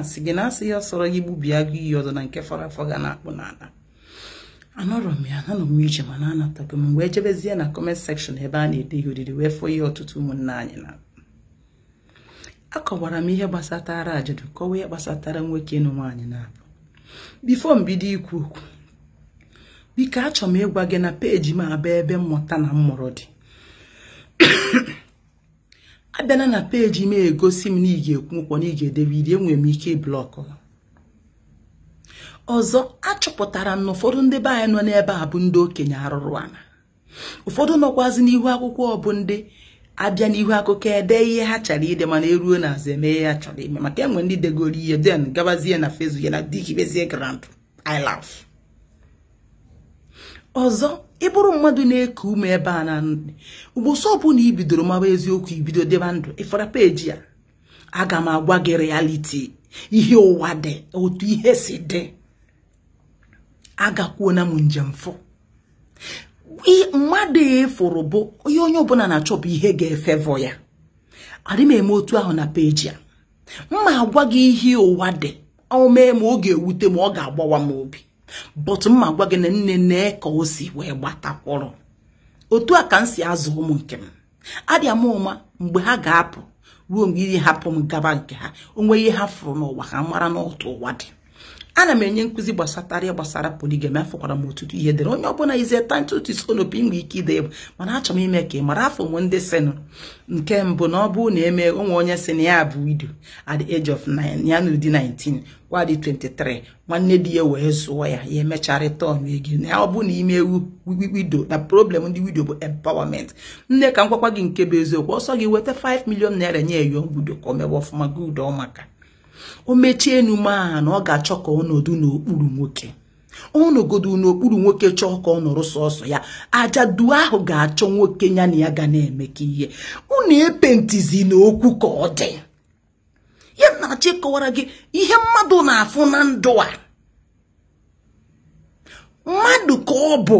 asị gị na asị ya sọrọ gị gbubia gị iyi ọzọ na nke fọrọ afọ ga na-akpụ n'ala anọrọ m ya anọ m iche mana anatago m wee jebezie na comment section ebe a na-ede ihe odide wee fọ ihe ọtụtụ ụmụnne anyị na akọwara m ihe gbasatara ajadu kọwa ihe gbasatara nwoke na nwaanyị na-abụ before m bido ikwu okwu biko achọ m ịgwa gị na peji m abụ ebe mmụta na mmụrụ dị abịana na peji m egosi m na ị ga-ekwu nkwo na ị ga-edebe ide enwere m ike blọkụ ọzọ achọpụtara m na ụfọdụ ndị be anyị nọ n'ebe a bụ ndị okenye arụrụ ana ụfọdụ nọkwazi n'ihu akwụkwọ bụ ndị abịa n'ihu akụkọ ede ihe ha chọrọ ide mana eruo na azụ eme ihe ha chọrọ ime maka enwe ndị degoro ihe den gabazie na Facebook ya na dikibezie grand I love ọzọ ịbụrụ mmadụ na-eku ume ebe a na ndị ụbọchị ọbụla ibidoro mawa eziokwu ibido deba ndụ ịfọrọ peji ya aga m agwa gị reality ihe ụwa dị otu ihe si dị agakwuo na m njem fọ mmadụ efuru bụ onye ọbụla na-achọpụ ihe ga-efevọ ya adị m eme otu ahụ na peji ya mma agwa gị ihe ụwa dị o mee ma ọ ga-ewute ma ọ ga-agbawa m obi but mma agwa gị na nne na ka o si wee gbatakwụrụ otu a ka m si azụ ụmụ nke m adị ama ụma mgbe ha ga-apụ ruo mgbe iri hapụ m gaba nke ha onwe ihe ha fụrụ n'ụwa ha mara n'otu ụwa dị ana m enye nkụzi gbasara poligami afọkwara m ọtụtụ ihe dere onye ọbụla ize tantutis onopi inwe ike ide egwu mana achọrọ m ime ka ị mara afọ m ndị senụ nke mbụ na ọ bụ na eme onwe onye sị na ya bụ widow at the age of 9 ya n'ụdị 19 kwa dị 23 nwanne di ya wee zụọ ya ya emecharịta ọnụ ego na ọ bụ na ime widow na problem ndị widow bụ empowerment nne ka m gwakwa gị nke bụ eziokwu ọsọ gị weta 5 million naira nye eyo widow ka o mewe ọfụma good ọ maka o mechie enume aha na ọ ga-achọ ka ọnọdụ n'okpuru nwoke ọnọgodu n'okpuru nwoke chọọ ka ọ nọrọ sọsọ ya ajadu ahụ ga-achọ nwoke ya na ya ga na-eme ka ihe unu epentizi n'okwu ka ọ dị ya na-achọ ịkọwara gị ihe mmadụ na-afụ na ndụ a mmadụ ka ọ bụ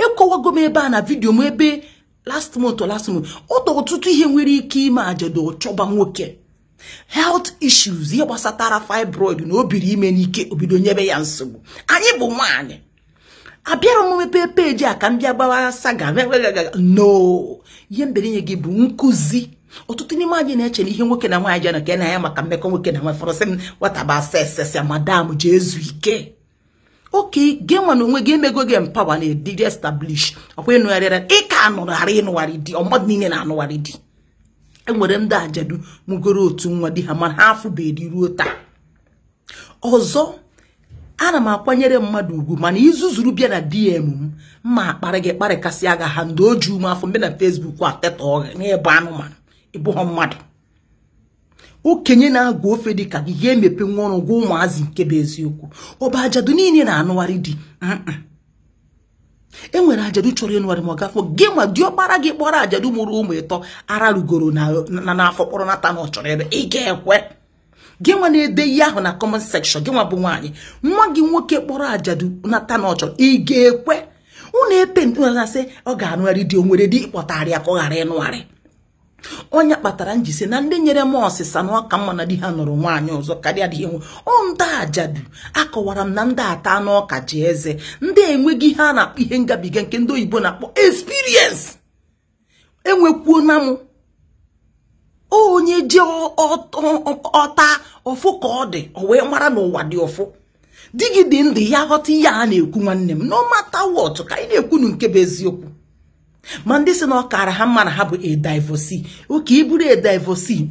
ịkọwago m ebe a na vidio m ebe last month ọ dị ọtụtụ ihe nwere ike ime ajadu chọba nwoke health issues ihe gbasatara fibroid na obiri ime n'ike obido nyebe ya nsogbu anyị bụ nwaanyị abịara m mepe peji a ka m bịa gbawa saga no ihe mbere nye gị bụ nkụzi ọtụtụ n'ime anyị na-eche na ihe nwoke na nwaanyị jana ka na ya maka mmekọ nwoke na nwaanyị fọrọsị m wataba asesesịa madam ji ezu ike oke gị nwa na onwe gị emego gị empower na ediri establish ọkwa ịnụgharịra ịka anụgharị ịnụgharị di ọmmadụ niile na-anụgharị di enwere ndị ajadu mugoro otu nwa di ha mana ha afụbedi ruo taa ọzọ ana m akwanyere mmadụ ugwu mana izuzuru bịa na DM m mma akparị gị kparịkasị aga ha ndị oju m afọ mbe na Facebook ateta ọgha n'ebe anụmanụ ịbụghọ mmadụ okenye na-agụ ofe dị ka gị ga-emepe nwa ọrụ gwa ụmụazị nke bụ eziokwu ọba ajadu niile na-anụgharị di enwere ajadu chọrọ ịnụgharị ma ọ gafọ gị nwa diọkpara gị kpọrọ ajadu mụrụ ụmụ ịtọ ara rugoro n'afọ kpọrọ nata na ọ chọrọ ebe ị ga-ekwe gị nwa na-ede ihe ahụ na comment section gị nwa bụ nwaanyị nwa gị nwoke kpọrọ ajadu nata na ọ chọrọ ị ga-ekwe unu epe na-asị ọ ga-anụgharị di onwere di ịkpọtara ya ka ọ ghara ịnụgharị onye kpatara njisi na ndị nyere m ọsịsa na ọka mma na di ha nụrụ nwaanyị ọzọ karịa adịghị enwe ndị ajadu akọwara m na ndị ata n'ọka ji eze ndị enweghị ihe a na-akpọ ihe ngabiga nke ndị oyibo na-akpọ experience enwekwuo na m onye ji ọta ọfụ ka ọ dị o wee mara na ụwa dị ọfụ digide ndụ ya ghọta ihe a na-ekwu nwanne m no matter what ka anyị na-ekwunu nke bụ eziokwu ma ndị si na ọkara ha mma na ha bụ a divorcee oke iburu a divorcee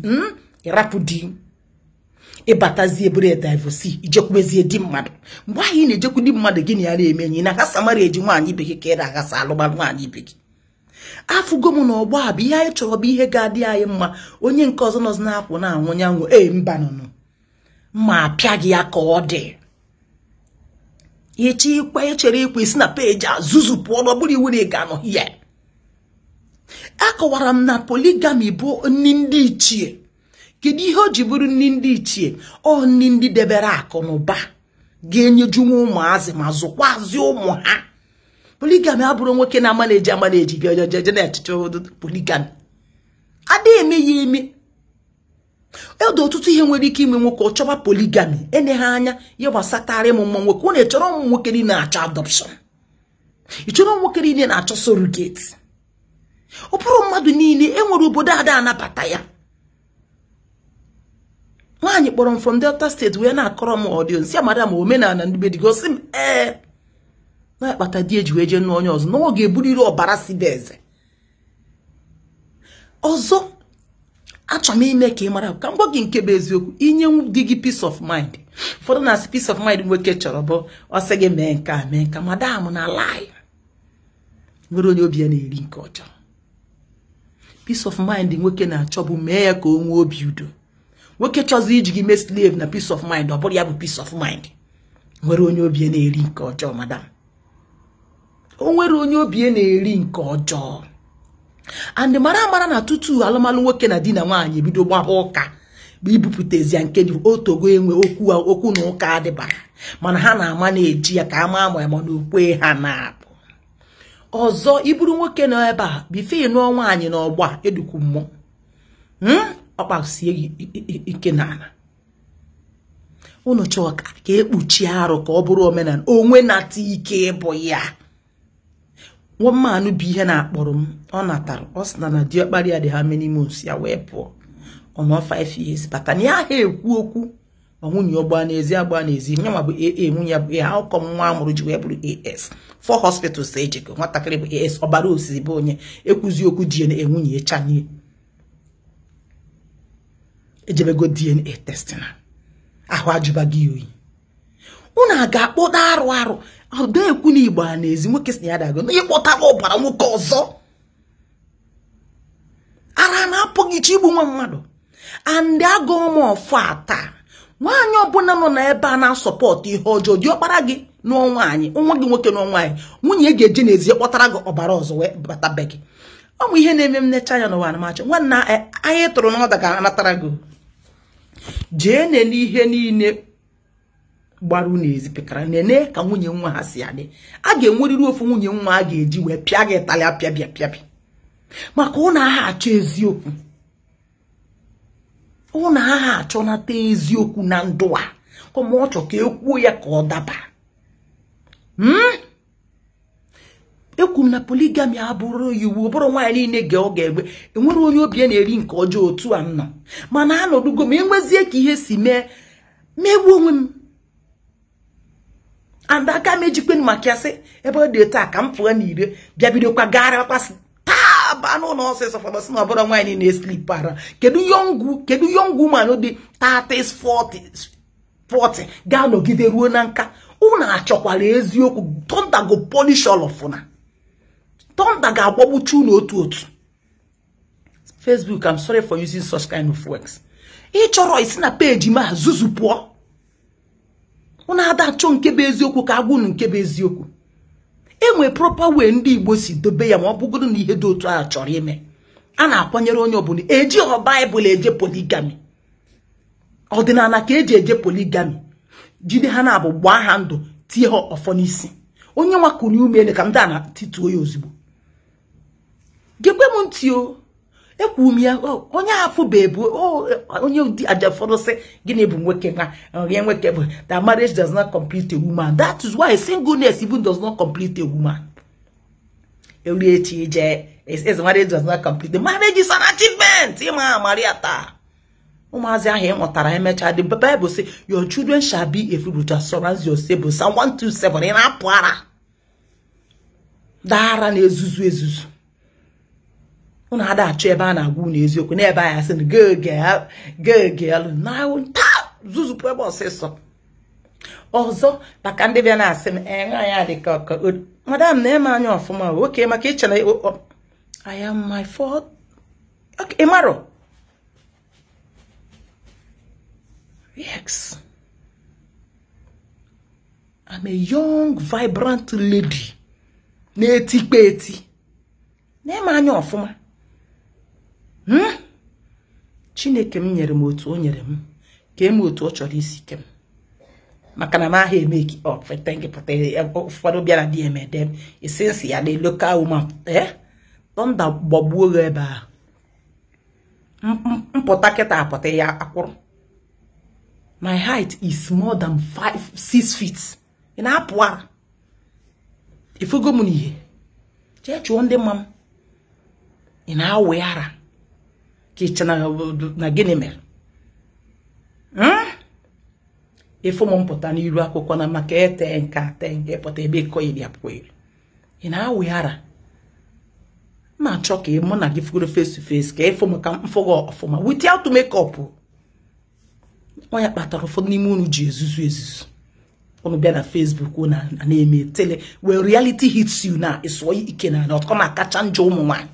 ịrapụ di ịbatazie buru a divorcee ijekwezie di mmadụ mgbe anyị na-ejekwu di mmadụ gị na ya na-eme enyi na aghasa mara eji nwaanyị ibe gị ka ị na-aghasa alụgba nwaanyị ibe gị afụgo m na ọgbọ a bụ ihe anyị chọrọ bụ ihe ga-adị anyị mma onye nke ọzọ nọzi na-akwụ na-anwụ nyanwụ mba nụnụ mma apịa gị ya ka ọ dị echi ikwe echere ikwe isi na peji azụzụ pụọ na ọ bụrụ iwu na ị ga-anọ ya akọwara m na poligami bụ nni ndị ichie kedu ihe o ji bụrụ nni ndị ichie ọ nni ndị debere akụ na ụba ga-enyeju nwa ụmụazị ma zụkwazi ụmụ ha poligami abụrụ nwoke na amaneji bịa jeje na echiche poligami adịghị eme ya eme Edo ọtụtụ ihe nwere ike ime nwoke ọ chọba polygamy ene ha anya ihe gbasatara ịmụ nwa nwoke. Ọ na-echọrọ ụmụ nwoke niile na-achọ adoption. Ị chọrọ nwoke niile na-achọ surrogate. Ọ bụrụ mmadụ niile enwere obodo ada anabata ya. Nwaanyị kpọrọ m from Delta State wee na-akọrọ m audience ya madam omenala ndị be di gosi m na-akpata di eji wee je nụ onye ọzọ na ọ ga-eburiri ọbara si be eze. Ọzọ achọ m ime ka ị mara ka m gwa gị nke bụ eziokwu inye di gị peace of mind. Ụfọdụ na-asị peace of mind nwoke chọrọ bụ ọ sị gị mee nke madam na lie nwere onye obi ya na-eri nke ọjọọ. Peace of mind nwoke na-achọ bụ mee ya ka o nwee obi udo. Nwoke chọzi iji gị mee slave na peace of mind ọ bụrụ ya bụ peace of mind nwere onye obi ya na-eri nke ọjọọ madam. O nwere onye obi ya na-eri nke ọjọọ. And mara na tutu alụmalụ nwoke na di na nwaanyị ebido gbaba ụka bụ ibupụtezi nke dị otogo enwe okwu na ụka adịbara mana ha na-ama na-eji ya ka ama ya mana okwe ha na-abụ. Ọzọ iburu nwoke nọ ebe a bife nụọ nwaanyị na ọgba edukwu mmụọ ọkpasie ike n'ala. Unu chọọ ka ekpuchi arụ ka ọ bụrụ omenala onwe na-ata ike bụ ya. Nwa mmanụ bụ ihe na-akpọrọ m ọ natara ọ sị na diọkpara ya dị ha many months ya wee pụọ ọnọ 5 years bata na ya ha ekwu okwu nwunye ọgba n'ezi agba n'ezi nye ma bụ nwunye ya bụ akụkọ nwa amụrụ ji wee bụrụ AS 4 hospitals ejego nwatakịrị bụ AS ọbara osisi bụ onye ekwuzi okwu DNA nwunye echanie ejebego DNA testing ahụ ajụba gị oyi. Unu ga-akpọta arụ ọ ga-ekwu na Igbo a n'ezi nwoke si ya dago na ịkpọta ọbara nwoke ọzọ ara na-apụghị chi igbu nwa mmadụ. And agụm ọfọ ata nwaanyị ọbụla nọ na ebe a na-asọpọtụ ihe ọjọọ diọkpara gị nụọ nwaanyị nwa gị nwoke nụọ nwaanyị nwunye ga-eje n'ezi kpọtara gị ọbara ọzọ wee bata be gị. Ọ bụ ihe na-eme m necha ya n'ụwa na macha nwanna anyị tụrụ n'ọda ka anatara gị jee nene ihe niile gbaru n'ezi pekara nene ka nwunye nwa ha si adị. A ga-enwerịrị ofu nwunye nwa a ga-eji wee pịa gị ịtalị apịa maka ụnụ agha achọ eziokwu. Ụnụ agha achọnata eziokwu na ndụ a kọma ọ chọ ka ekwuo ya ka ọ daba. Ekwu m na polygamy abụrụ iwu bụrụ nwaanyị niile ga ọ ga-egbe enwere onye obi ya na-eri nke ọjọọ otu a nọ mana anọdugo m enwezie ka ihe si megbuo onwe m. And aka m ejikwe maka ya sị ebe ọ dị taa ka m pụọ n'ire bịa bidokwa gara kwasị taa ba n'ụlọ ọsịsọ fọdụsị na ọbụrụ nwaanyị na-eslip ara. Kedu young woman dị 30s 40 ga-anọgide ruo na nka. Unu achọkwara eziokwu tonda go polish all of una. Tonda ga-agbagbuchu n'otu. Facebook, I'm sorry for using such kind of words. Ị chọrọ isi na page ma zuzu pụọ. Unu ada achọ nke bụ eziokwu ka agwụ nke bụ eziokwu. Enwe proper way ndị Igbo si dobe ya ma ọ bụgodo na ihe dị otu a chọrọ ime. A na-akwanyere onye ọbụla eji Bible eje polygamy. Ọdịnala ka eje polygamy. Jide ha na-abụ gbaa ha ndụ tie ha ọfọ n'isi. Onye nwa kụrụ ume ka m daa na tituo ya ozugbo. Gekwe m ntị o. Ekwu m ya onye afọ bebu onye ụdị aja fọdụ sị gịnị bụ nwoke nwa onye nwoke bụ that marriage does not complete a woman. That is why singleness even does not complete a woman. Every is marriage does not complete. The marriage is an achievement. Ima Maria ta. Umazi ahe motara emecha. The Bible say your children shall be a fruit that surrounds your stable. Psalm 127 in apwara. Dara na ezuzu. Una ada achọ ebe a na-agwụ n'eziokwu n'ebe a sị gege na zuzu ebe ọsịsọ. Ọzọ maka ndị bịa na-asị m nwaanyị dị ka madam na-eme anya ọfụma oke maka ịchere I am my fault. Okay, Imaro. Yes. I'm a young, vibrant lady. Na-etikpe eti. Na-eme anya ọfụma. Chineke m nyere m otu o nyere m ka eme otu ọ chọrọ isi kem maka na m ahụ emeki ụfọdụ bịa na DMD esensi ya na local woman tonda gbagbuo ebe a mpụta kịta apụta ya akwụrụ. My height is more than 6 feet. Ị na-apụ ara. Ifugo m n'ihe. Jee chụọ ndị mma m. Ị na-awe ara. Ka ịcha na gịnị mere? Ifo m mpụta n'iru akwụkwọ na maka ete nke pụta ebe ịkọ iri apụkwa iri. Ị na-awe ara. Ma achọ ka mụ na gị fugoro face to face ka ifo m ka mfụgo ọfụma without makeup. Onye kpatara ụfọdụ n'ime unu ji ezuzu. Unu bịa na Facebook na-eme tele when reality hits you na ịsụọ ike na ọtụkọ ma kacha njọ ụmụ nwaanyị.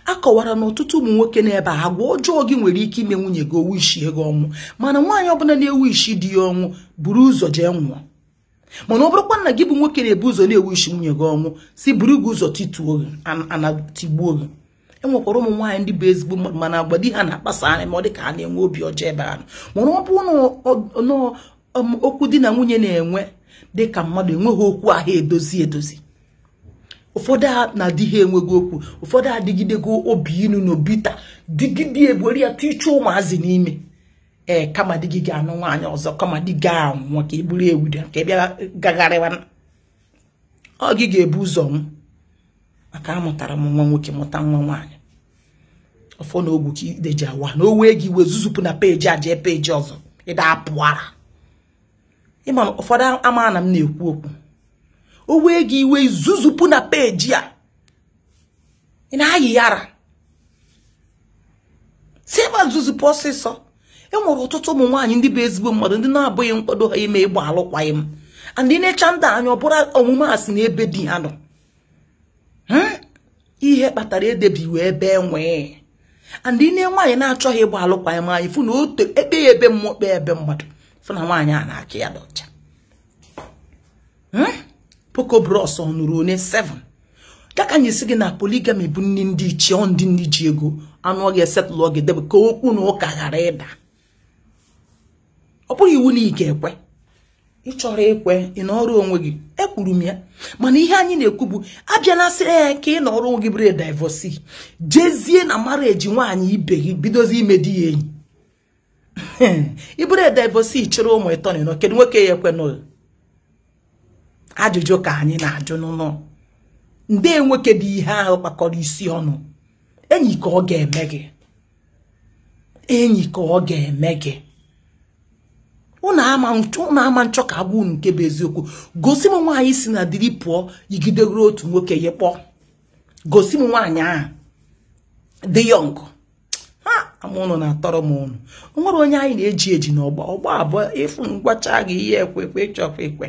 Akọwara na ọtụtụ ụmụ nwoke n'ebe a agwa ọjọọ gị nwere ike ime nwunye gị owu ishi ego ọnwụ, mana nwaanyị ọbụla na-ewu ishi dị ya ọnwụ buru ụzọ jee nwụọ. Mana ọ bụrụkwa na gị bụ nwoke na-ebu ụzọ na-ewu ishi nwunye gị ọnwụ si buru gị ụzọ tituo gị ana tigbuo gị. Enwekwara ụmụ nwaanyị ndị bụ ezigbo mmadụ mana agba di ha na-akpasa anya ma ọ dị ka ha na-enwe obi ọjọọ ebe ahụ. Mana ọ bụ na okwu di na nwunye na-enwe dị ka mmadụ enweghị okwu ahụ edozi. Ụfọdụ na di ha enweghị okwu, ụfọdụ adịgidego obi inu na obita digide egbori ya tichu ụmụazị n'ime. Kama di gị ga-anụ nwaanyị ọzọ, kama di ga-anwụ ka egburu ewude ka bịa gagharịwa. Ọ gị ga-ebu ụzọ m maka amụtara m nwa nwoke mụta nwa nwaanyị. Ọfọ na ogwu ka ideji awa na owe gị wezuzupụ na peji aje peji ọzọ ịda apụara. Ịma ụfọdụ ama na m na-ekwu okwu. Owe gị iwe zuzupụ na peji a. Ị na-ayị yara. Si ebe zuzupụ ọsịsọ. Enwere ọtụtụ ụmụ nwaanyị ndị bụ ezigbo mmadụ ndị na-abụghị nkwado ha ime ịgba alụkwaghịm. Ndị na-echa ndị anya ọ bụrụ omume asị na ebe di ha nọ. Ihe kpatara edebiwe ebe enwee. Ndị nwaanyị na-achọghị ịgba alụkwaghịm anyị fụ na ote ebe ebe mmụọ ebe mmadụ fụ na nwaanyị a na-akị ya dọcha. Poko bros ọnụrụ one 7. Daka anyị si gị na polygamy bụ nni ndị ichie ọ ndị nni ji ego anụ ọ ga-esetụlụ ọ ga-edebe ka okwu na ụka ghara ịda. Ọ bụrụ iwu na ị ga-ekwe. Ị chọrọ ekwe ị nọrọ onwe gị ekwuru m ya mana ihe anyị na-ekwu bụ abịa na sị ka ị nọrọ onwe gị bụrụ divorce jezie na marriage nwaanyị ibe gị bidozi ime di ya enyi. Ibụrụ divorce chịrị ụmụ ịtọ nọ kedu nwoke ya ekwe nọ. Ajụjụ ka anyị na-ajụ n'ụlọ. Ndị nwoke dị ihe ahụ kpakọrọ isi ọnụ. Enyi ka ọ ga-eme gị. Enyi ka ọ ga-eme gị. Unu ama nchọ ka agwa unu nke bụ eziokwu. Gosi m nwaanyị si na dịrị pụọ yigidegoro otu nwoke ya kpọọ. Gosi m nwaanyị ahụ dị yọngụ. Ama unu na-atọrọ m unu. O nwere onye anyị na-eji eji n'ọgba abụọ ịfụ ngwacha gị ihe ekwe ịchọkwa ekwe.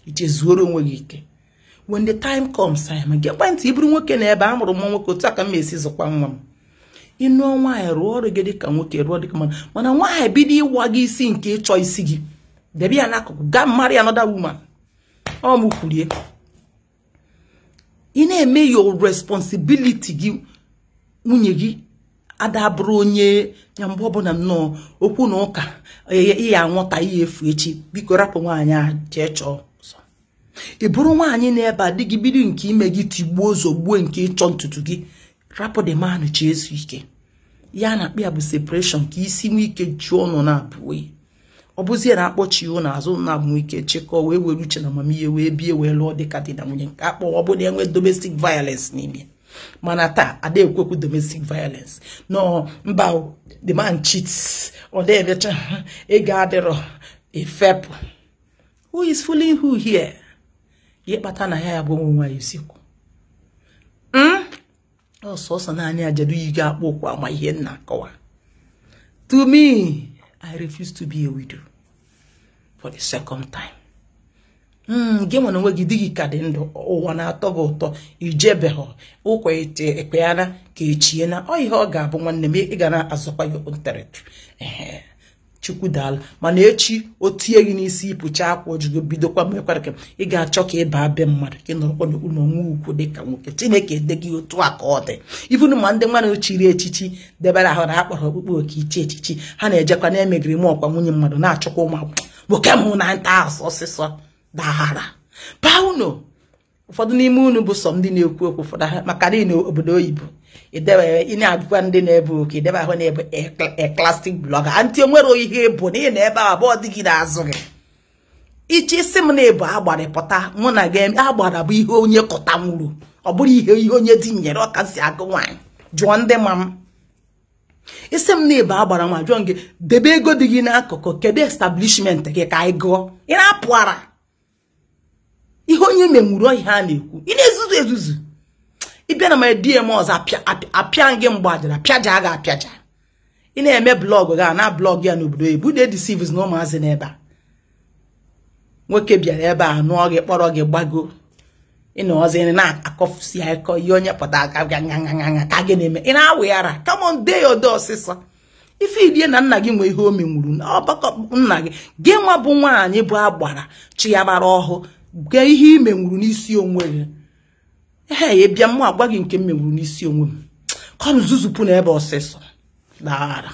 Ichezuoro onwe gị ike. When the time comes, I am get ntị iburu nwoke na ebe amụrụ m nwoke otu aka m esi zụkwa nwa m. Ịnụ nwaanyị rụọ ọrụ gị dịka nwoke rụọ dịka mana nwaanyị bido ịwa gị isi nke ịchọ isi gị. Debe ya n'akụkụ gaa marry another woman. Ọ m kwurie. Ị na-eme your responsibility gị nwunye gị ada bụrụ onye ya mgbe ọbụla nnọọ okwu na ụka ihe anwụta ihe efu echi biko rapụ nwaanyị a jee chọọ. Ị bụrụ nwaanyị na-ebe adị gị bido nke ime gị tigbuo ụzọ gbuo nke ịchọ ntutu gị rapụ the man chi ezu ike. Ya na akpịa bụ separation ka isi nwe ike ji ọnụ na-abụghị. Ọ bụzie na akpọchi iwu n'azụ na-abụ ike chịkọ wee were uche na amamihe wee bie wee lụọ dịka di na nwunye nke akpọ ọ bụ na enwe domestic violence n'ime. Mana taa ada ekwekwu domestic violence. No mba the man cheats ọ dị ebecha ego adịrọ efepụ. Who is fooling who here? Ye kpata na ya bụ nwa isikwu. Ọsọsọ naanị ajadu yi ga-akpọ okwu ama ihe nna akọwa. To me, I refuse to be a widow for the second time. Gị nwere onwe gị dị gị ka dị ndụ ụwa na-atọ gị ụtọ ijebeghọ ụkwa ekpe ya na ka echie na ọ ihe ọ ga-abụ nwanne m ị ga na-azọkwa ya open territory. Chukwu dala mana echi o tie gị n'isi ịpụcha akwa ojugo bidokwa mekwara ka ị ga-achọ ka ịba be mmadụ ka ị nọrọkwa n'ụlọ nwa ukwu dịka nwoke. Chineke ede gị otu a ka ọ dị. Even ma ndị mmadụ chiri echichi debere ahụ na akpọrọ okpukpe oke iche echichi ha na-ejekwa na-emegiri m ọkwa nwunye mmadụ na-achọkwa ụmụ nwoke m na nta asụ ọsịsọ dahara pauno. Ụfọdụ n'ime unu bụ sọ ndị na-ekwu okwu ụfọdụ maka dị n'obodo oyibo idebe ine adụkwa ndị na-ebe oke idebe ahụ na-ebe eclastic blogger anti nwere ihe bụ na ị na-ebe abụọ dị gị n'azụ gị ichi isi m na-ebu agbarịpụta mụ na gị agbara bụ ihe onye kọta nwuru ọ bụrụ ihe onye dị nyere ọka si agụ nwaanyị jụọ ndị ma m isi m na-ebu agbara nwa jụọ gị debe ego dị gị n'akụkụ kedu establishment gị ka anyị gụọ ị na-apụ ara ihe onye menwuru ihe a na-ekwu ị na-ezuzu ezuzu ịbịa na ma DM ọzọ apịa gị mgbajara pịaja ga apịaja ị na-eme blọọgụ ga na blọọgụ ya n'obodo oyibo de deceives na ụmụazị n'ebe a nwoke bịara ebe a nụọ gị kpọrọ gị gbago ị na ọzọ na-akọfusi akọ ihe onye pụta aka bịa ṅaṅaṅa ka gị na-eme ị na-awa yara come on dee ode ọsịsọ ife idie na nna gị nwe ihe o menwuru na ọgbakọ nna gị gị nwa bụ nwaanyị bụ agbara chi ya gbara ọhụụ gee ihe ime nwuru n'isi onwe gị ehe bịa mụ agwa gị nke m menwuru n'isi onwe m ka m zuzupụ n'ebe ọsịsọ dara